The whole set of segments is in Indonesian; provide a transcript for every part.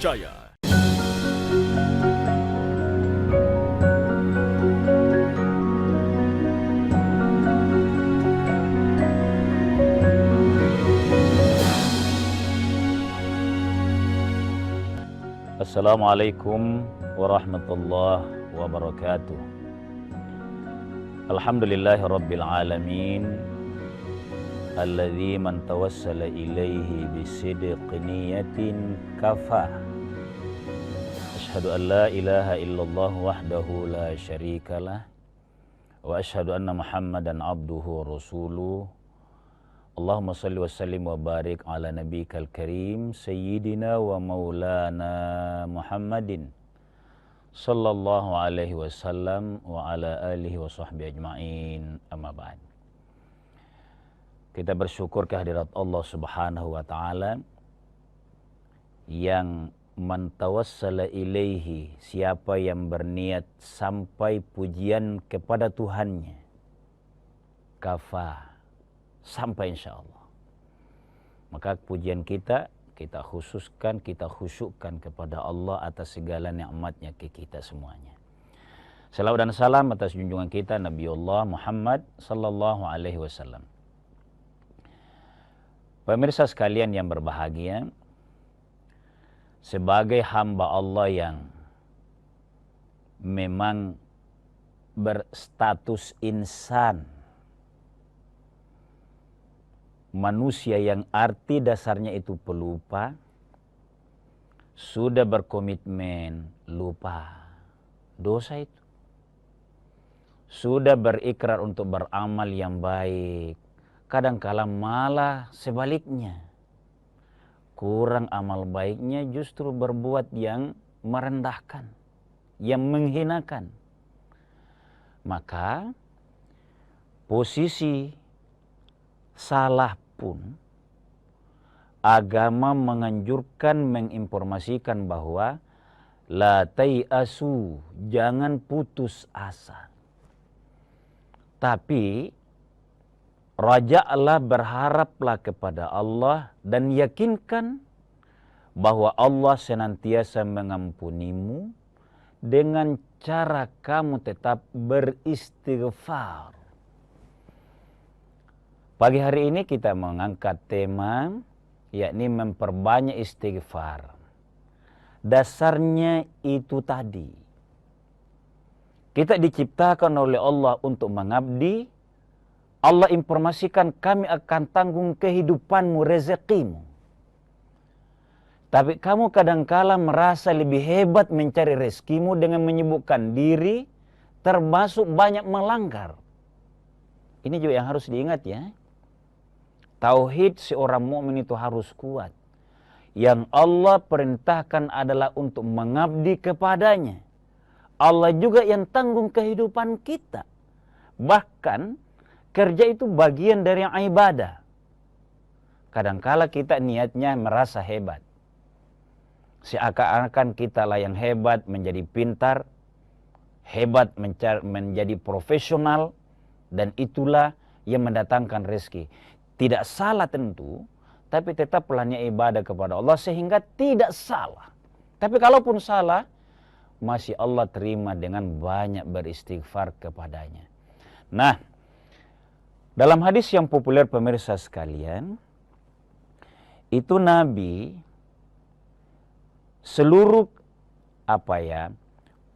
Jaya. Assalamualaikum warahmatullahi wabarakatuh. Alhamdulillahi rabbil alamin, alladzi man tawassala ilaihi bisidqi niyatin kafah. Asyhadu an la ilaha illallah wahdahu la syarikalah, wa asyhadu anna Muhammadan abduhu wa rasuluh. Allahumma salli wa sallim wa barik ala nabiyikal karim sayyidina wa maulana Muhammadin sallallahu alaihi wasallam wa ala alihi wa sahbihi ajma'in, amma ba'd. Kita bersyukur kehadirat Allah subhanahu wa ta'ala yang mantawassala ilaihi, siapa yang berniat sampai pujian kepada Tuhannya, kafah, sampai insya Allah. Maka pujian kita khususkan, kita khusyukkan kepada Allah atas segala nikmatnya ke kita semuanya. Salawat dan salam atas junjungan kita Nabiullah Muhammad sallallahu alaihi wasallam. Pemirsa sekalian yang berbahagia, sebagai hamba Allah yang memang berstatus insan, manusia yang arti dasarnya itu pelupa, sudah berkomitmen lupa dosa itu, sudah berikrar untuk beramal yang baik, kadangkala malah sebaliknya, kurang amal baiknya justru berbuat yang merendahkan, yang menghinakan. Maka posisi salah pun agama menganjurkan, menginformasikan bahwa la tai'asu, jangan putus asa. Tapi rajalah, berharaplah kepada Allah dan yakinkan bahwa Allah senantiasa mengampunimu dengan cara kamu tetap beristighfar. Pagi hari ini kita mengangkat tema, yakni memperbanyak istighfar. Dasarnya itu tadi, kita diciptakan oleh Allah untuk mengabdi. Allah informasikan, kami akan tanggung kehidupanmu, rezekimu. Tapi kamu kadangkala merasa lebih hebat mencari rezekimu dengan menyibukkan diri, termasuk banyak melanggar. Ini juga yang harus diingat ya. Tauhid seorang mukmin itu harus kuat. Yang Allah perintahkan adalah untuk mengabdi kepadanya. Allah juga yang tanggung kehidupan kita. Bahkan kerja itu bagian dari ibadah. Kadangkala kita niatnya merasa hebat. Seakan-akan kita lah yang hebat, menjadi pintar, hebat menjadi profesional, dan itulah yang mendatangkan rezeki. Tidak salah tentu, tapi tetaplah niat ibadah kepada Allah sehingga tidak salah. Tapi kalaupun salah, masih Allah terima dengan banyak beristighfar kepadanya. Nah, dalam hadis yang populer pemirsa sekalian, itu Nabi seluruh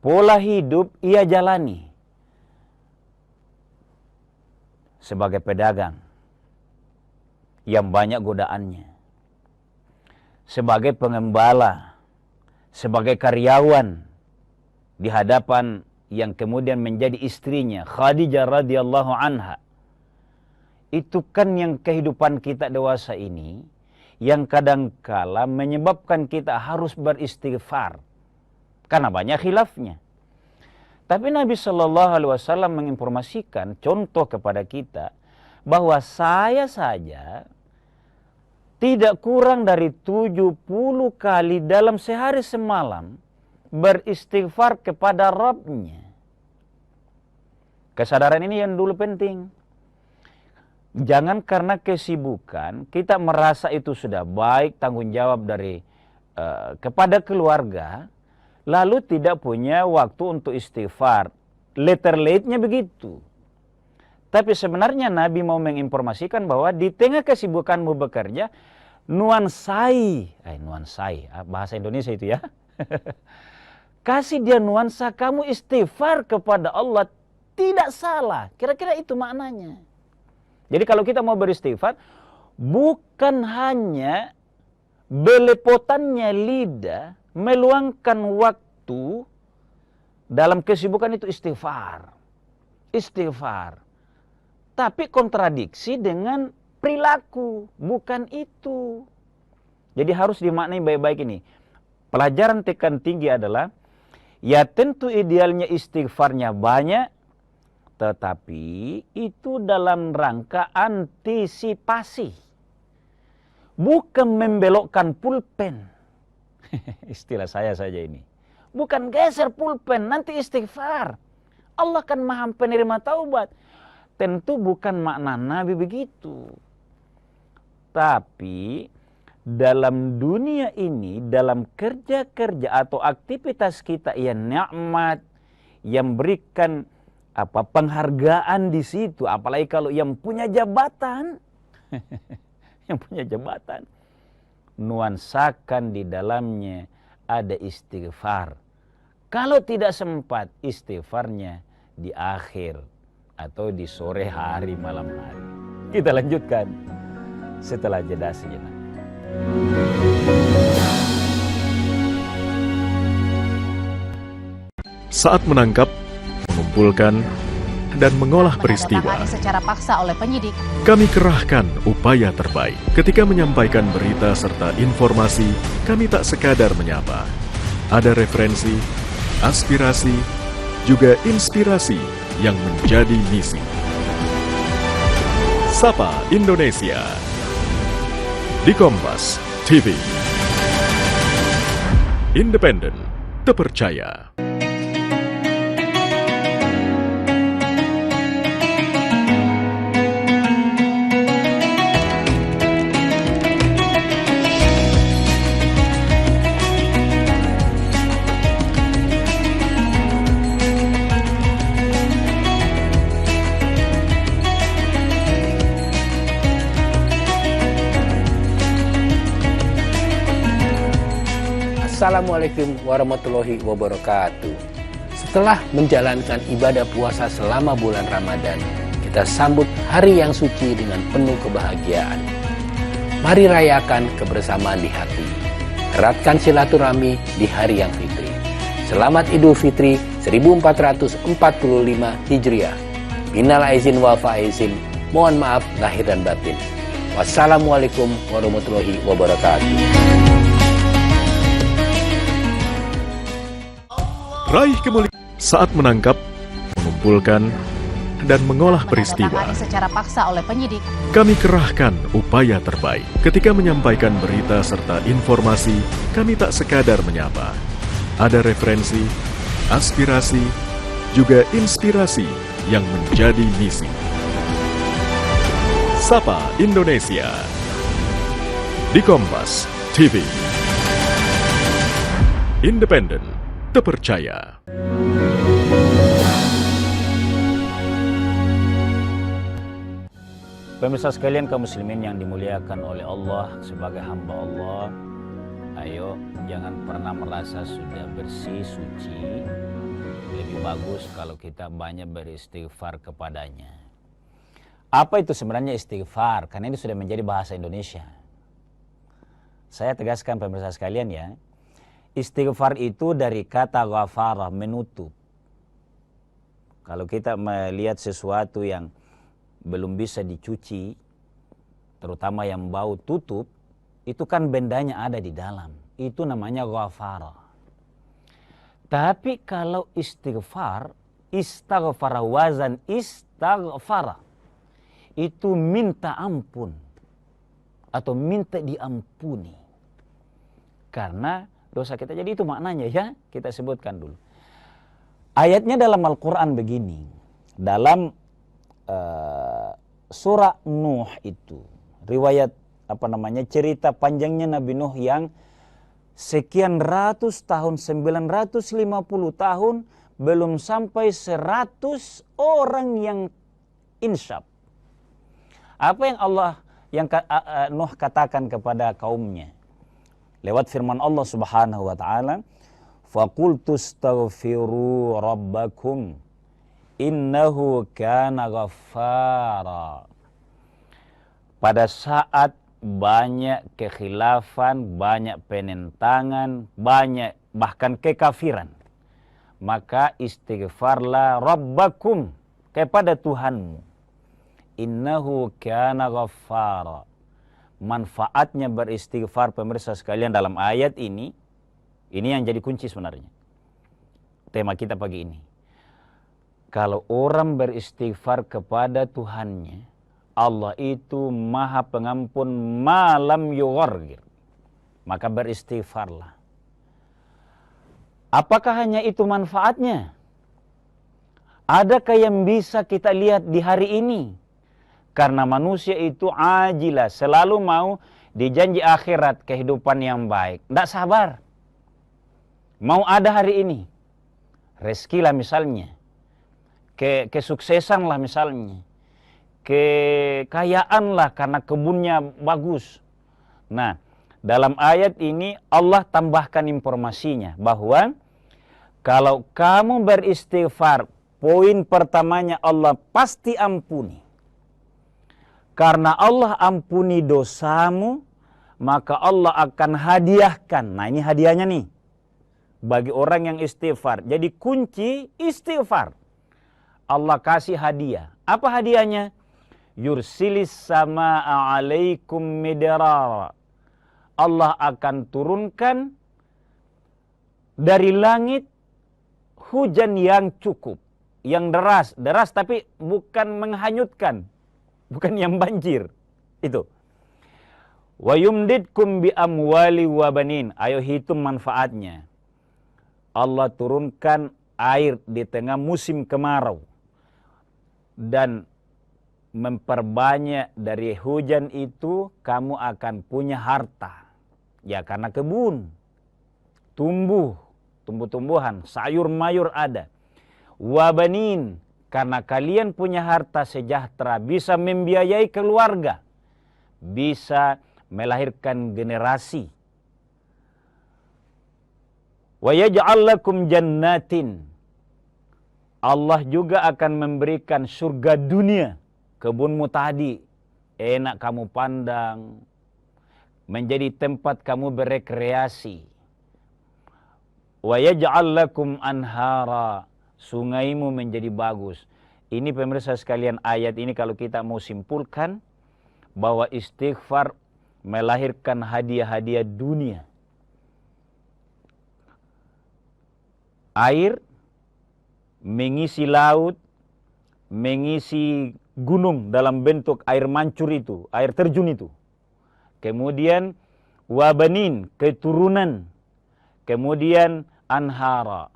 pola hidup ia jalani sebagai pedagang yang banyak godaannya, sebagai pengembala, sebagai karyawan di hadapan yang kemudian menjadi istrinya Khadijah radhiyallahu anha. Itu kan yang kehidupan kita dewasa ini yang kadangkala menyebabkan kita harus beristighfar karena banyak khilafnya. Tapi Nabi Shallallahu Alaihi Wasallam menginformasikan contoh kepada kita bahwa saya saja tidak kurang dari 70 kali dalam sehari semalam beristighfar kepada Rabbnya. Kesadaran ini yang dulu penting. Jangan karena kesibukan kita merasa itu sudah baik, tanggung jawab dari kepada keluarga, lalu tidak punya waktu untuk istighfar. Letter late-nya begitu. Tapi sebenarnya Nabi mau menginformasikan bahwa di tengah kesibukanmu bekerja, nuansai, bahasa Indonesia itu ya. Kasih dia nuansa kamu istighfar kepada Allah, tidak salah. Kira-kira itu maknanya. Jadi kalau kita mau beristighfar, bukan hanya belepotannya lidah, meluangkan waktu dalam kesibukan itu istighfar. Istighfar. Tapi kontradiksi dengan perilaku, bukan itu. Jadi harus dimaknai baik-baik ini. Pelajaran tekan tinggi adalah, ya tentu idealnya istighfarnya banyak, tetapi itu dalam rangka antisipasi. Bukan membelokkan pulpen. Istilah saya saja ini. Bukan geser pulpen, nanti istighfar. Allah kan maha penerima taubat. Tentu bukan makna Nabi begitu. Tapi dalam dunia ini, dalam kerja-kerja atau aktivitas kita yang nikmat, yang berikan penghargaan di situ, apalagi kalau yang punya jabatan, yang punya jabatan, nuansakan di dalamnya ada istighfar. Kalau tidak sempat, istighfarnya di akhir atau di sore hari, malam hari. Kita lanjutkan setelah jeda sejenak. Saat menangkap, mengumpulkan, dan mengolah peristiwa, secara paksa oleh penyidik, kami kerahkan upaya terbaik. Ketika menyampaikan berita serta informasi, kami tak sekadar menyapa. Ada referensi, aspirasi, juga inspirasi yang menjadi misi. Sapa Indonesia di Kompas TV. Independen, terpercaya. Assalamualaikum warahmatullahi wabarakatuh. Setelah menjalankan ibadah puasa selama bulan Ramadan, kita sambut hari yang suci dengan penuh kebahagiaan. Mari rayakan kebersamaan di hati. Eratkan silaturahmi di hari yang fitri. Selamat Idul Fitri 1445 Hijriah. Minal aizin wal faizin. Mohon maaf lahir dan batin. Wassalamualaikum warahmatullahi wabarakatuh. Raih kemuliaan saat menangkap, mengumpulkan, dan mengolah peristiwa. Secara paksa oleh penyidik, kami kerahkan upaya terbaik. Ketika menyampaikan berita serta informasi, kami tak sekadar menyapa. Ada referensi, aspirasi, juga inspirasi yang menjadi misi. Sapa Indonesia di Kompas TV. Independen, terpercaya. Pemirsa sekalian kaum muslimin yang dimuliakan oleh Allah, sebagai hamba Allah, ayo jangan pernah merasa sudah bersih, suci. Lebih bagus kalau kita banyak beristighfar kepadanya. Apa itu sebenarnya istighfar? Karena ini sudah menjadi bahasa Indonesia. Saya tegaskan pemirsa sekalian ya. Istighfar itu dari kata ghafara, menutup. Kalau kita melihat sesuatu yang belum bisa dicuci, terutama yang bau tutup, itu kan bendanya ada di dalam. Itu namanya ghafara. Tapi kalau istighfar, istaghfara wazan istaghfara, itu minta ampun atau minta diampuni. Karena dosa kita. Jadi itu maknanya ya, kita sebutkan dulu. Ayatnya dalam Al-Quran begini. Dalam surah Nuh itu. Riwayat cerita panjangnya Nabi Nuh yang sekian ratus tahun, 950 tahun, belum sampai 100 orang yang insyaf. Apa yang Nuh katakan kepada kaumnya? Lewat firman Allah Subhanahu wa taala, "Faqultu astaghfiru rabbakum innahu kana ghaffara." Pada saat banyak kekhilafan, banyak penentangan, banyak bahkan kekafiran, maka istighfarlah rabbakum, kepada Tuhanmu. Innahu kana ghaffara. Manfaatnya beristighfar, pemirsa sekalian, dalam ayat ini yang jadi kunci sebenarnya. Tema kita pagi ini. Kalau orang beristighfar kepada Tuhannya, Allah itu maha pengampun, malam yughargir. Maka beristighfarlah. Apakah hanya itu manfaatnya? Adakah yang bisa kita lihat di hari ini? Karena manusia itu ajilah, selalu mau dijanji akhirat, kehidupan yang baik. Tidak sabar. Mau ada hari ini. Rezeki lah misalnya. Kesuksesan lah misalnya. Kekayaan lah karena kebunnya bagus. Nah, dalam ayat ini Allah tambahkan informasinya bahwa kalau kamu beristighfar, poin pertamanya Allah pasti ampuni. Karena Allah ampuni dosamu, maka Allah akan hadiahkan. Nah, ini hadiahnya nih bagi orang yang istighfar. Jadi kunci istighfar. Allah kasih hadiah. Apa hadiahnya? Yursilis sama'a alaikum midrara. Allah akan turunkan dari langit hujan yang cukup, yang deras tapi bukan menghanyutkan, bukan yang banjir. Itu. Wa yumdidkum bi amwali wa banin. Ayo hitung manfaatnya. Allah turunkan air di tengah musim kemarau dan memperbanyak dari hujan itu, kamu akan punya harta. Ya, karena kebun, tumbuh-tumbuhan, sayur-mayur ada. Wabanin, karena kalian punya harta sejahtera, bisa membiayai keluarga, bisa melahirkan generasi. Wa yaj'al lakum jannatin. Allah juga akan memberikan surga dunia. Kebunmu tadi enak kamu pandang, menjadi tempat kamu berekreasi. Wa yaj'al lakum anhara. Sungaimu menjadi bagus. Ini pemirsa sekalian, ayat ini kalau kita mau simpulkan bahwa istighfar melahirkan hadiah-hadiah dunia. Air mengisi laut, mengisi gunung dalam bentuk air mancur itu, air terjun itu. Kemudian wabanin, keturunan. Kemudian anhara.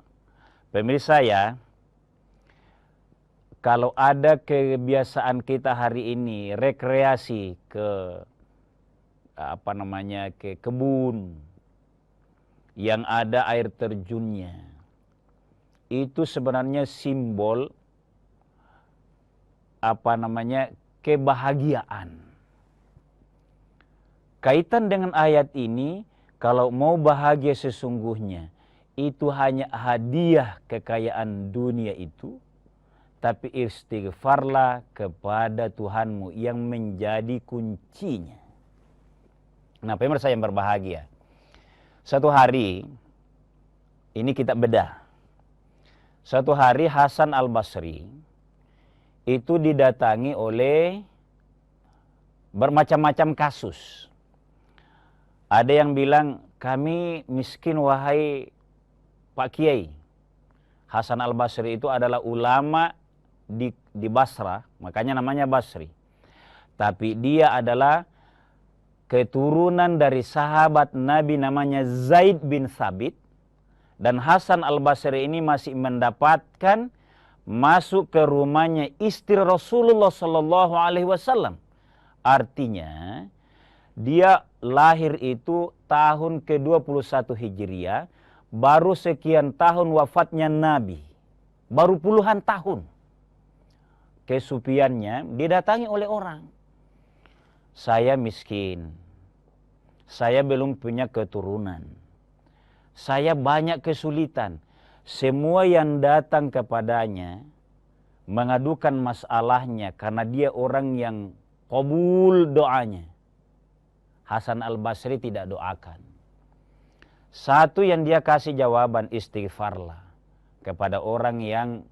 Pemirsa ya, kalau ada kebiasaan kita hari ini rekreasi ke ke kebun yang ada air terjunnya, itu sebenarnya simbol kebahagiaan. Kaitan dengan ayat ini, kalau mau bahagia sesungguhnya, itu hanya hadiah kekayaan dunia itu, tapi istighfarlah kepada Tuhanmu yang menjadi kuncinya. Nah, pemirsa yang berbahagia, satu hari ini kita bedah. Satu hari Hasan Al-Basri itu didatangi oleh bermacam-macam kasus. Ada yang bilang, kami miskin wahai Pak Kiai. Hasan Al-Basri itu adalah ulama di Basra, makanya namanya Basri. Tapi dia adalah keturunan dari sahabat Nabi namanya Zaid bin Thabit. Dan Hasan Al-Basri ini masih mendapatkan masuk ke rumahnya istri Rasulullah SAW. Artinya dia lahir itu tahun ke-21 Hijriah, baru sekian tahun wafatnya Nabi. Baru puluhan tahun. Kesupiannya didatangi oleh orang. Saya miskin. Saya belum punya keturunan. Saya banyak kesulitan. Semua yang datang kepadanya mengadukan masalahnya karena dia orang yang kabul doanya. Hasan al-Basri tidak doakan. Satu yang dia kasih jawaban, istighfarlah kepada orang yang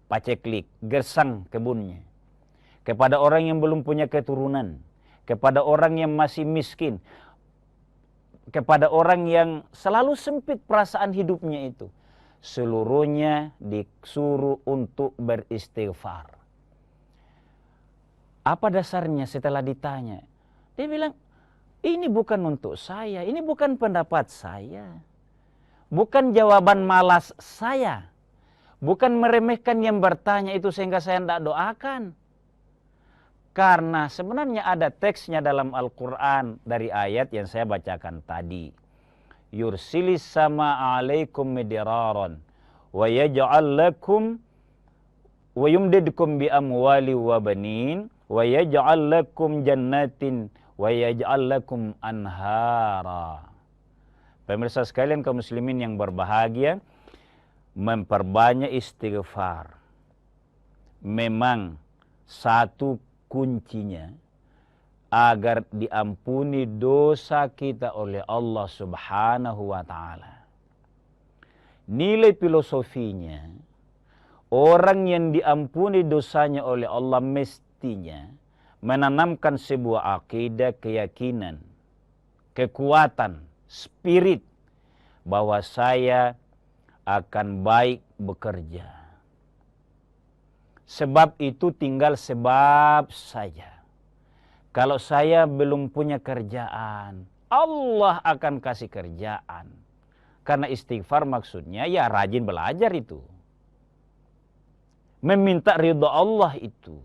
paceklik, gersang kebunnya. Kepada orang yang belum punya keturunan. Kepada orang yang masih miskin. Kepada orang yang selalu sempit perasaan hidupnya itu. Seluruhnya disuruh untuk beristighfar. Apa dasarnya setelah ditanya? Dia bilang, ini bukan untuk saya, ini bukan pendapat saya. Bukan jawaban malas saya. Bukan meremehkan yang bertanya itu sehingga saya tidak doakan. Karena sebenarnya ada teksnya dalam Al-Quran dari ayat yang saya bacakan tadi. Yursilis sama alaikum midiraran wa yaj'al lakum wa yumdidkum bi amwali wa banin wa yaj'al lakum jannatin wa yaj'al lakum anhara. Pemirsa sekalian kaum muslimin yang berbahagia, memperbanyak istighfar memang satu kuncinya agar diampuni dosa kita oleh Allah Subhanahu wa taala. Nilai filosofinya, orang yang diampuni dosanya oleh Allah mestinya menanamkan sebuah akidah, keyakinan, kekuatan, spirit bahwa saya akan baik bekerja. Sebab itu tinggal sebab saja. Kalau saya belum punya kerjaan, Allah akan kasih kerjaan. Karena istighfar maksudnya ya rajin belajar itu. Meminta ridha Allah itu.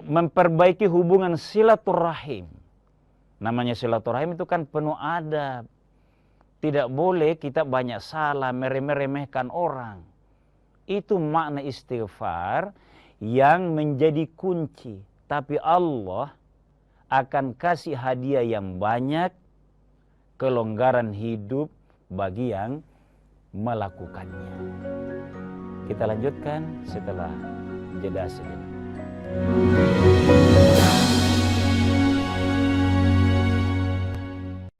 Memperbaiki hubungan silaturahim. Namanya silaturahim itu kan penuh adab. Tidak boleh kita banyak salah, meremehkan orang. Itu makna istighfar yang menjadi kunci. Tapi Allah akan kasih hadiah yang banyak, kelonggaran hidup bagi yang melakukannya. Kita lanjutkan setelah jeda sejenak.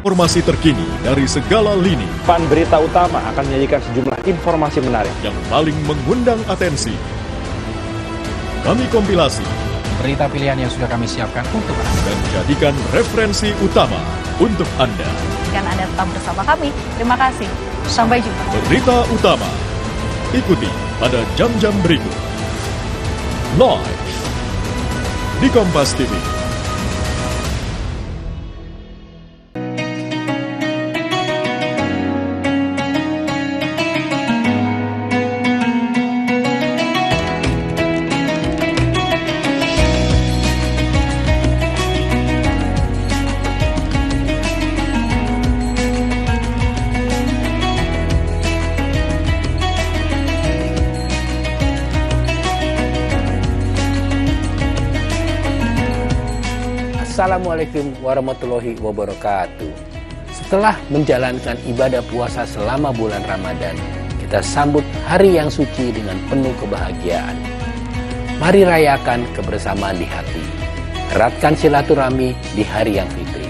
Informasi terkini dari segala lini Pan Berita Utama akan menyajikan sejumlah informasi menarik yang paling mengundang atensi. Kami kompilasi berita pilihan yang sudah kami siapkan untuk Anda dan jadikan referensi utama untuk Anda. Dan Anda tetap bersama kami. Terima kasih. Sampai jumpa. Berita utama ikuti pada jam-jam berikut. Live di Kompas TV. Assalamualaikum warahmatullahi wabarakatuh. Setelah menjalankan ibadah puasa selama bulan Ramadan, kita sambut hari yang suci dengan penuh kebahagiaan. Mari rayakan kebersamaan di hati. Eratkan silaturahmi di hari yang fitri.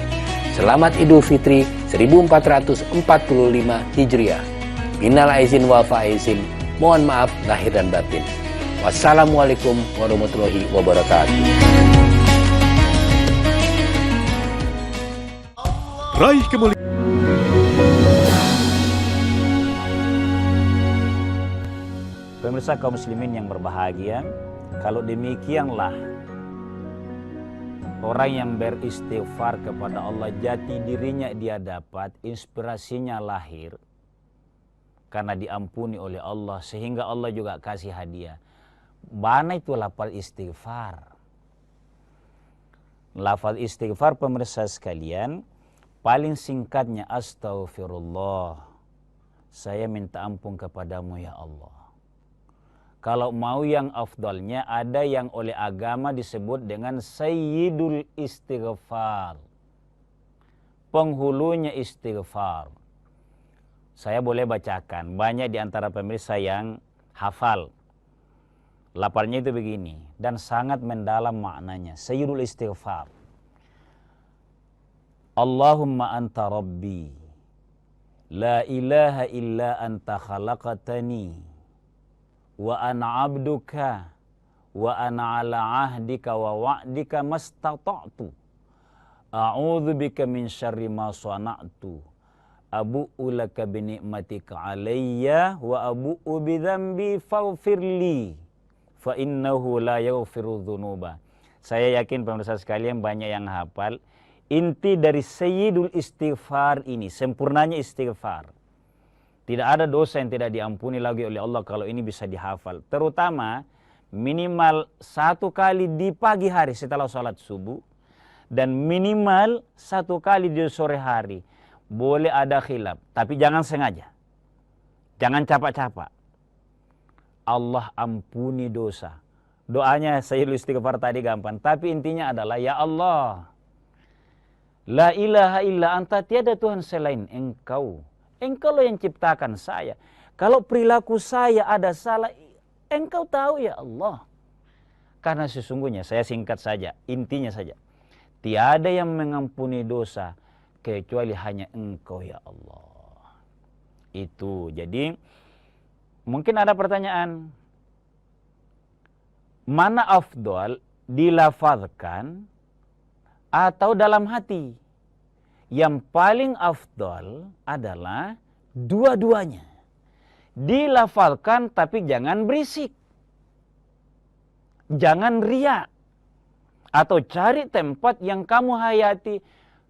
Selamat Idul Fitri 1445 Hijriah. Minal aizin wal faizin. Mohon maaf lahir dan batin. Wassalamualaikum warahmatullahi wabarakatuh. Raih kemuliaan. Pemirsa kaum muslimin yang berbahagia, kalau demikianlah orang yang beristighfar kepada Allah, jati dirinya dia dapat, inspirasinya lahir karena diampuni oleh Allah, sehingga Allah juga kasih hadiah. Mana itu lapal istighfar? Lafaz istighfar pemirsa sekalian, paling singkatnya astaghfirullah. Saya minta ampun kepadamu ya Allah. Kalau mau yang afdalnya, ada yang oleh agama disebut dengan sayyidul istighfar. Penghulunya istighfar. Saya boleh bacakan, banyak di antara pemirsa yang hafal. Lafalnya itu begini, dan sangat mendalam maknanya. Sayyidul istighfar. Allahumma anta rabbi, la ilaha illa anta khalaqatani, wa ana abduka, wa ana ala ahdika wa wa'dika mastata'tu. A'udzu bika min syarri ma sana'tu. Abu'u laka bi ni'matika alayya wa abu'u bi dzambi faghfirli fa innahu la yaghfiru dzunuba. Saya yakin pemirsa sekalian banyak yang hafal. Inti dari sayyidul istighfar ini, sempurnanya istighfar. Tidak ada dosa yang tidak diampuni lagi oleh Allah kalau ini bisa dihafal. Terutama minimal 1 kali di pagi hari setelah sholat subuh, dan minimal 1 kali di sore hari. Boleh ada khilaf, tapi jangan sengaja. Jangan capak-capak. Allah ampuni dosa. Doanya sayyidul istighfar tadi gampang, tapi intinya adalah ya Allah, la ilaha illa anta, tiada Tuhan selain engkau. Engkau lah yang ciptakan saya. Kalau perilaku saya ada salah, engkau tahu ya Allah. Karena sesungguhnya, saya singkat saja, intinya saja, tiada yang mengampuni dosa kecuali hanya engkau ya Allah. Itu, jadi mungkin ada pertanyaan, mana afdal, dilafazkan atau dalam hati? Yang paling afdal adalah dua-duanya. Dilafalkan tapi jangan berisik. Jangan riak. Atau cari tempat yang kamu hayati.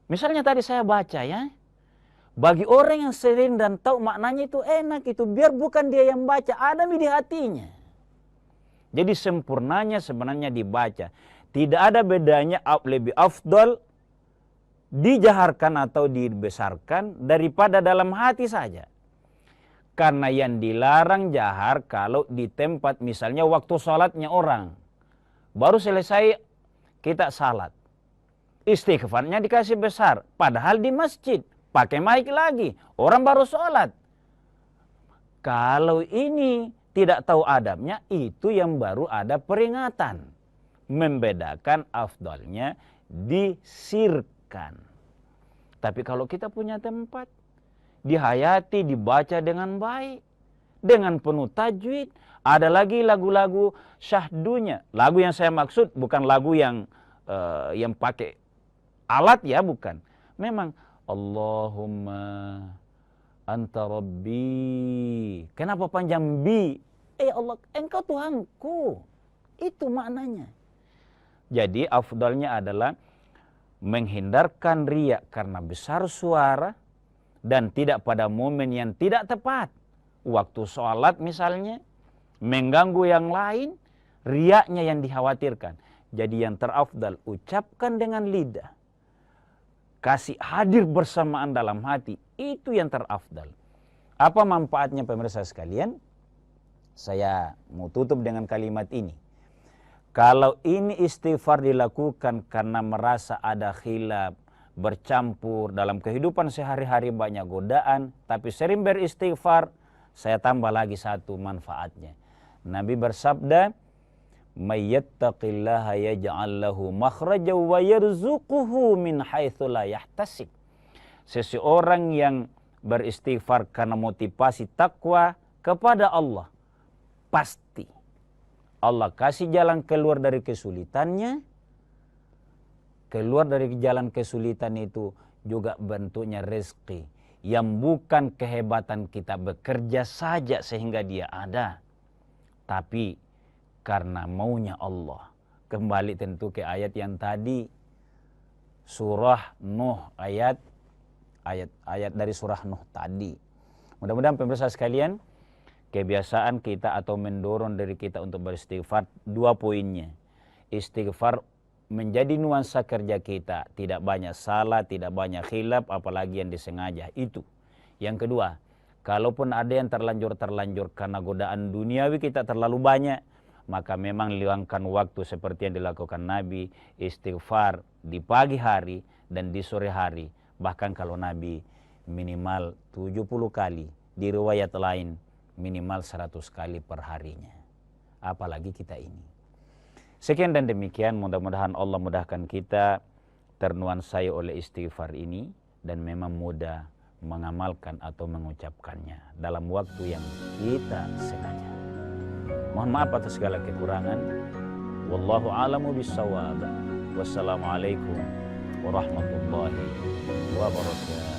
Misalnya tadi saya baca ya. Bagi orang yang sering dan tahu maknanya itu enak itu. Biar bukan dia yang baca, ada di hatinya. Jadi sempurnanya sebenarnya dibaca. Tidak ada bedanya lebih afdal dijaharkan atau dibesarkan daripada dalam hati saja. Karena yang dilarang jahar kalau di tempat misalnya waktu sholatnya orang. Baru selesai kita salat. Istighfarnya dikasih besar. Padahal di masjid. Pakai mic lagi. Orang baru sholat. Kalau ini tidak tahu adabnya, itu yang baru ada peringatan. Membedakan afdalnya disirkan. Tapi kalau kita punya tempat, dihayati, dibaca dengan baik, dengan penuh tajwid, ada lagi lagu-lagu syahdunya. Lagu yang saya maksud bukan lagu yang pakai alat ya, bukan. Memang Allahumma anta rabbi. Kenapa panjang bi? Allah, engkau Tuhanku. Itu maknanya. Jadi afdalnya adalah menghindarkan riak karena besar suara dan tidak pada momen yang tidak tepat. Waktu sholat misalnya, mengganggu yang lain, riaknya yang dikhawatirkan. Jadi yang terafdal, ucapkan dengan lidah. Kasih hadir bersamaan dalam hati, itu yang terafdal. Apa manfaatnya pemirsa sekalian? Saya mau tutup dengan kalimat ini. Kalau ini istighfar dilakukan karena merasa ada khilaf, bercampur dalam kehidupan sehari-hari banyak godaan, tapi sering beristighfar, saya tambah lagi satu manfaatnya. Nabi bersabda, "May yattaqillaha yaj'al lahu makhrajan wa yarzuquhu min haitsu la yahtasib." Seseorang yang beristighfar karena motivasi takwa kepada Allah, pasti Allah kasih jalan keluar dari kesulitannya. Keluar dari jalan kesulitan itu juga bentuknya rezeki yang bukan kehebatan kita bekerja saja sehingga dia ada, tapi karena maunya Allah. Kembali tentu ke ayat yang tadi, surah Nuh, ayat dari surah Nuh tadi. Mudah-mudahan pemirsa sekalian, kebiasaan kita atau mendorong diri kita untuk beristighfar, 2 poinnya. Istighfar menjadi nuansa kerja kita. Tidak banyak salah, tidak banyak khilaf, apalagi yang disengaja. Itu. Yang kedua, kalaupun ada yang terlanjur karena godaan duniawi kita terlalu banyak, maka memang luangkan waktu seperti yang dilakukan Nabi, istighfar di pagi hari dan di sore hari. Bahkan kalau Nabi minimal 70 kali, di riwayat lain minimal 100 kali per harinya. Apalagi kita ini. Sekian dan demikian, mudah-mudahan Allah mudahkan kita ternuansai oleh istighfar ini dan memang mudah mengamalkan atau mengucapkannya dalam waktu yang kita sengaja. Mohon maaf atas segala kekurangan. Wallahu a'lamu bishawab. Wassalamualaikum warahmatullahi wabarakatuh.